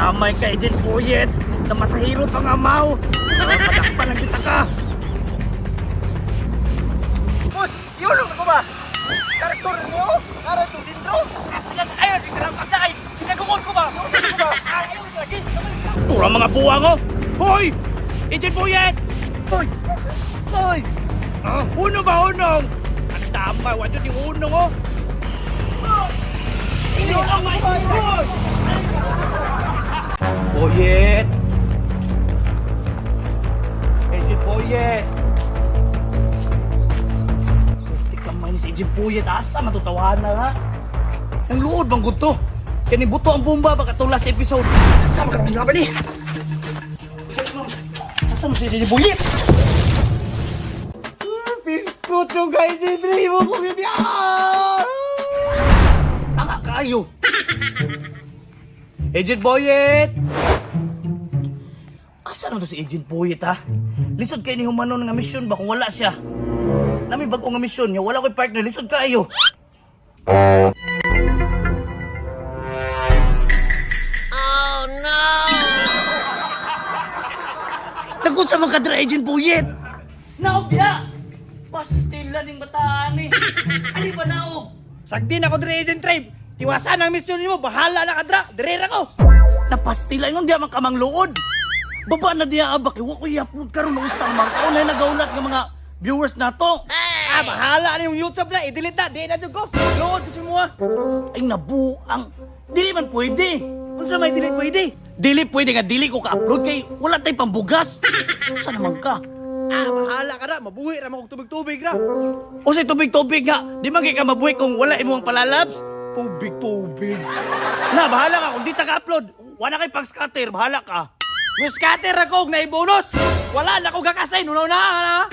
Damay ka, Agent Boyet, na masahiro pang amaw. Padakpan lang kita ka. Boss, yun ko ba? Karakter mo? Karakter dintro? Ayun, di ka lang pagkain. Sinagukod ko ba? Ayun, lagi. Pura mga buwang, oh. Hoy! Agent Boyet! Hoy! Hoy! Uno ba, unong? Ang damay, wadyo yung unong, oh. Yun ang may boy! Boyet! Agent Boyet! Hindi ka man si Agent Boyet. Asa matutawahan na ha? Ang luod bang gusto? Kani buto ang bomba baka itong last episode. Asa magkaroon nga ba ni? Asa mo si Agent Boyet? Piskot yung guys ni Dre mo ko bibiyaan! Tanga kayo! Agent Boyet! Asa naman to si Agent Boyet ha? Lisod kayo ni Humano nga misyon ba kung wala siya? Nami bago nga misyon niya, wala ko'y partner, lisod kayo! Oh no! Nagun sa mga kadra, Agent Boyet! Naobya! Pastila ning bataan eh! Ali ba naob? Sagdi na ko dre, Agent Tribe! Tiwasan ang misyon mo, bahala na kadra, direra ko! Napastila yung di amang kamang luod! Baba na diya abak, iwa ko i-upload karon ng isang mga kaunay nagaulat ng mga viewers na to! Bahala na yung YouTube na, i-delete na, di na dyan ko! Luod ko mo ha! Ay nabuang! Dili man pwede! Kung sa may delete pwede? Dili pwede nga, dili ko ka-upload kay wala tayo pambugas! Saan naman ka? Bahala ka na, mabuhi na kung tubig-tubig na! O say tubig-tubig nga, di man ka mabuhi kung wala imong palalabs? Tubig-tubig. Na, bahala ka. Kung di ta ka-upload, wala kay pang-scatter. Bahala ka. Yung scatter ako, na i-bonus. Wala na akong kakasay. Nunaw na.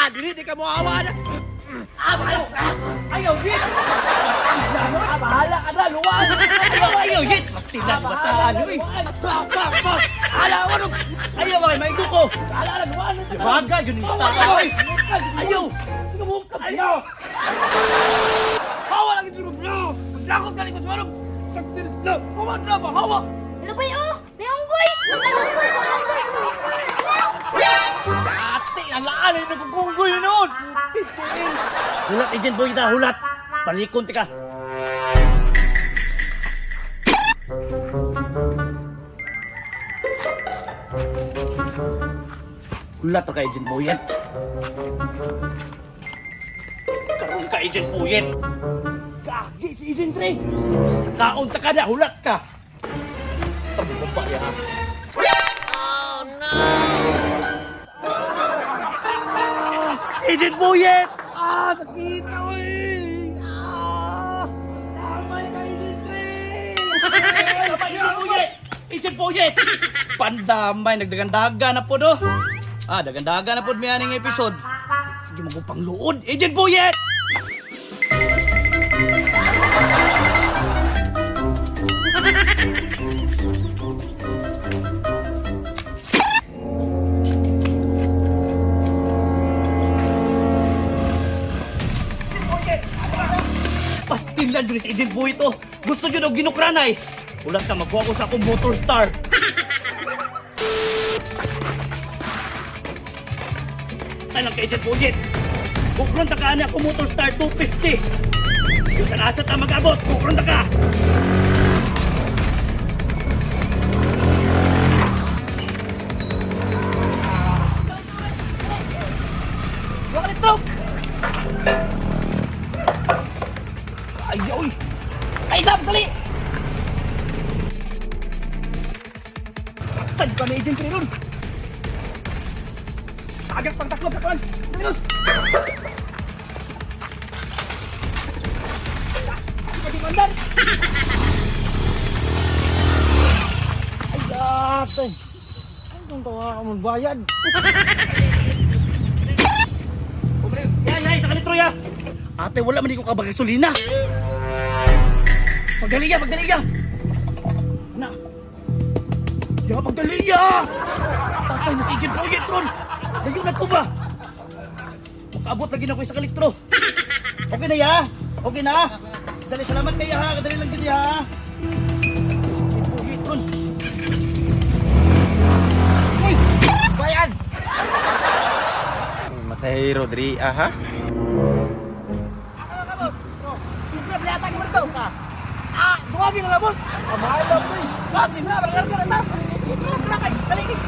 Dili, di ka mo awa na. Ayaw, Git. Bahala ka na. Luwan. Ayaw, Git. Pastilan, bataan. Hala, ano? Ayaw, may duko. Hala, luwan. Baga, yun yung style. Ayaw. Sige mo, ayaw. Hawa lang ito, bro. Lakot ka likod marong! Saktil na! Hawa na ba? Hawa! Ano ba yun? Naunggoy! Ate! Ang laan ay nagkukunggoy yun noon! Hulat, Agent Boy kita! Hulat! Palikon tika! Hulat ka, Agent Boyet! Karoon ka, Agent Boyet! Gagi si Agent Ray! Kaon ta ka na, hulat ka! Tabi baba ya! Oh no! Agent Boyet! Nakita ko eh! Damay ka, Agent Ray! Agent Boyet! Agent Boyet! Pandamay, nagdagandaga na po do! Dagandaga na po may aning episode! Sige magupang luod! Agent Boyet! Pastilan dun si Agent Boy ito. Gusto nyo daw ginukranay. Ulat ka, magkuha ko sa akong motor star. Ay lang kay Agent Boy. Kukron ta ka na akong motor star 250. Yung sa nasa ta mag-abot, kukron ta ka. Wakalit to! Ayaw! Ay, Sam! Dali! Saan ka na Agent Ray nun? Agak pang taklob sa kuwan! Minus! Hindi mandan! Ay, gatay! Anong tawa ka mong bayad? Yay! Sa kalitro ya! Ate, wala man ko kabagasolina! Pagdaliya! Anak! Di ba pagdaliya! Patay na si Agent Boyet ron! Layo na ko ba? Makaabot lagi na ko sa kalitro! Okay na ya? Okay na? Dali, salamat kayo ha! Kadali lang din ya ha! Agent Boyet ron! pasahero diri, aha. Siyempre, plata ka marito ka. Buwagi na labos. Mahal lang po eh. Buwagi na, margarga na. Krakay, taligid.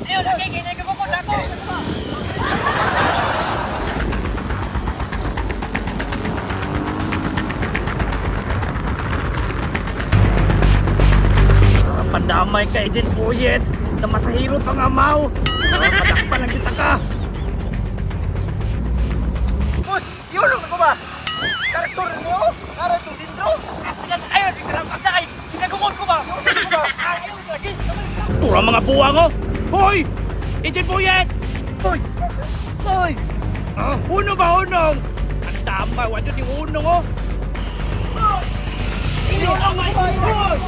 Ayun, lagi, kaya kagukod ako. Pandamay ka, Agent Puyet, na masahiro pang amaw. Padakpan lang kita ka. Boss, yun ako ba? Karakter mo? Karakter dintro? Ayun, di ka lang pagdakay. Sinagumod ko ba? Ayun, lagi. Pura mga buwang oh. Hoy! Agent Puyet! Hoy! Hoy! Uno ba unong? Ang damay, wadyo di unong oh. Hoy! Unong ba? Hoy!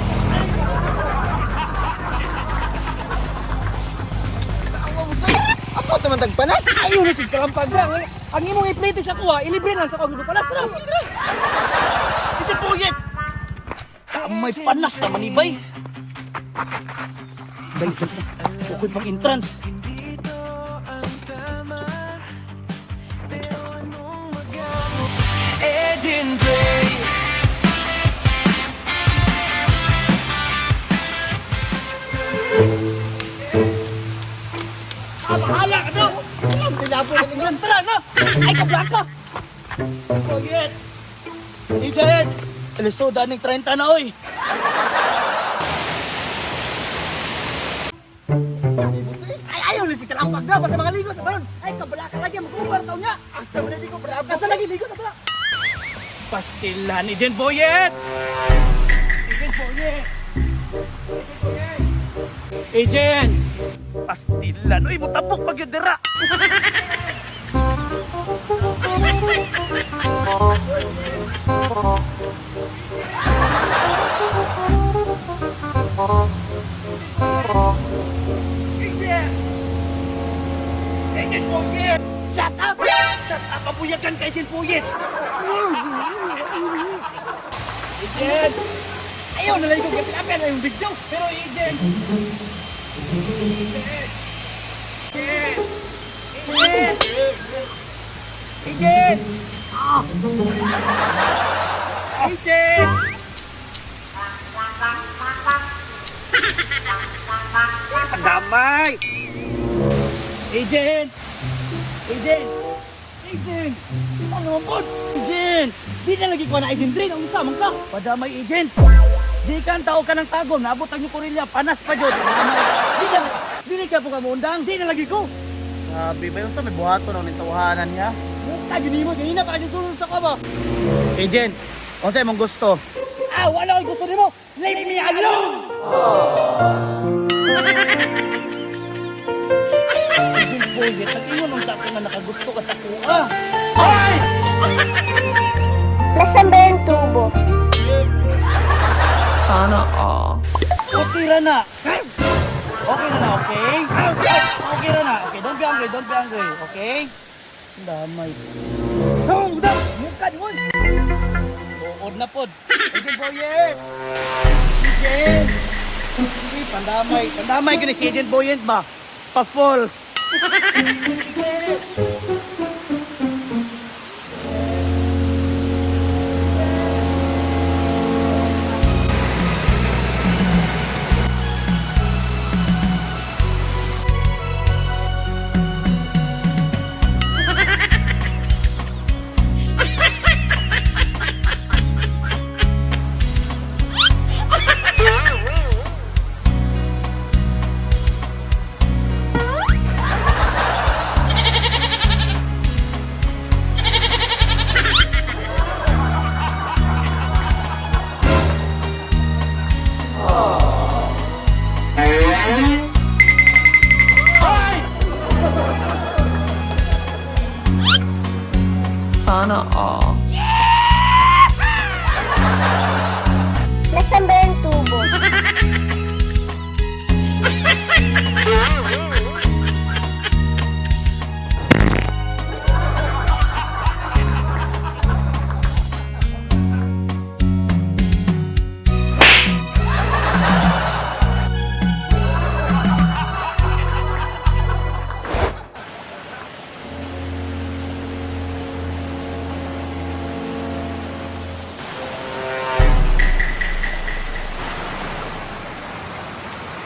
Ako naman tagpanas. Ayun na si Kalampag lang. Ang imong i-play sa kuha, ilibre lang sa kong panas. Tara, sige tara. Ito po yun. May panas naman ibay. Balik na. Bukod pang entrance. Agent Ray. Bahala ka daw. Tilapon ka ng tara na. Ay, kablak ka. Puyet. Agent. Alisoda ng 30 na oy. Ay, ayaw na si Kalampag daw. Basta mga ligo sa balon. Ay, kabala ka lagi. Mag-ubar tao niya. Asa man di ko bravo. Basta lagi ligo sa bala. Pastilan, Agent Boyet. Agent Boyet. Agent. Pastilan. Uy, mutapok pag yun dira. Agent Boyet! Shut up! Shut up! Mabuyagan ka, Agent Boyet! Agent! Ayaw na lang ko kasi apel na yung video. Pero Agent! Agent! Agent! Agent! Agent! Ang damay! Agent! Agent! Agent! Ano mo? Agent! Di na lagi ko na Agent Drain. Ang samang ka. Padamay, Agent. Di ka ang tao ka ng tagom. Naabot ang yung kurilya. Panas pa dyan. Di na ka po ka mundang. Di na lagi ko. Sabi ba yung sa may buhato na ulit tawahanan niya? Mukha yun mo. Ganina pa ka sunod sa kaba. Agent, kung sa'yo mong gusto. Wala ko gusto mo. Leave me alone! Agent Boyet, nag-ingon ang dako nga nakagusto ka sa kuha. Ay! Nasaan ba yung tubo? Sana all. Okay ra na. Okay na na, okay? Okay ra na. Okay, don't be angry, don't be angry. Okay? Ang damay. Mukha di mo. Tuod na pod. Agent Boyet! Agent! Sige, pandamay. Pandamay ko si Agent Boyet ba? Pa-false. Sana all. Nasaan ba yung tubo?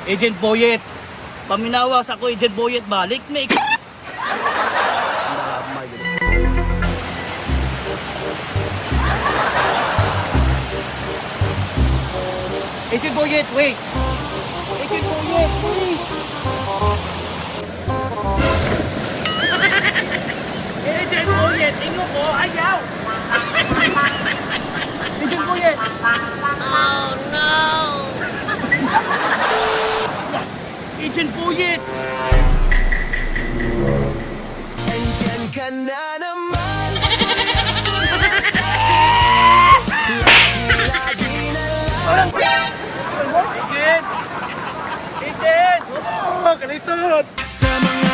Agent Boyet. Paminawa sa ako, Agent Boyet, balik na Agent Boyet, wait! Agent Boyet, wait! Agent Boyet, ingo ko, ayaw! Agent Boyet! Agent Boyet! Andyan ka na naman. Agent! Agent! Oh, kalisod! Sa mga